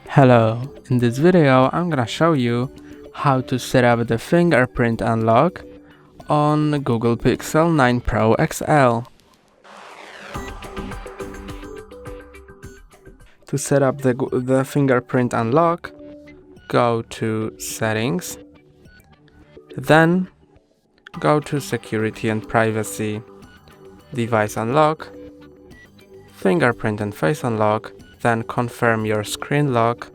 Hello, in this video I'm gonna show you how to set up the fingerprint unlock on Google Pixel 9 Pro XL. To set up the fingerprint unlock, go to Settings, then go to Security and Privacy, Device Unlock, Fingerprint and Face Unlock, then confirm your screen lock,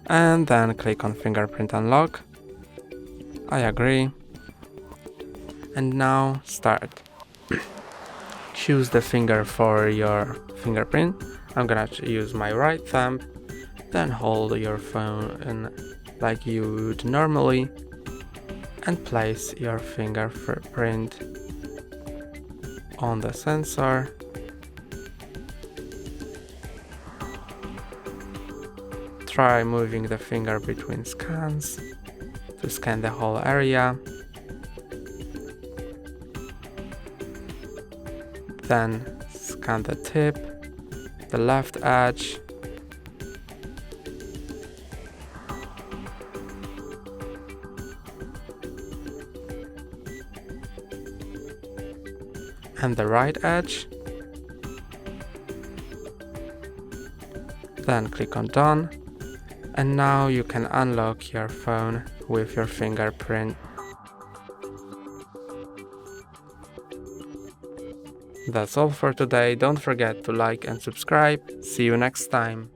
and then click on Fingerprint Unlock. I agree. And now start. Choose the finger for your fingerprint. I'm gonna use my right thumb. Then hold your phone in like you would normally and place your fingerprint on the sensor. Try moving the finger between scans to scan the whole area. Then scan the tip, the left edge, and the right edge. Then click on Done. And now you can unlock your phone with your fingerprint. That's all for today. Don't forget to like and subscribe. See you next time.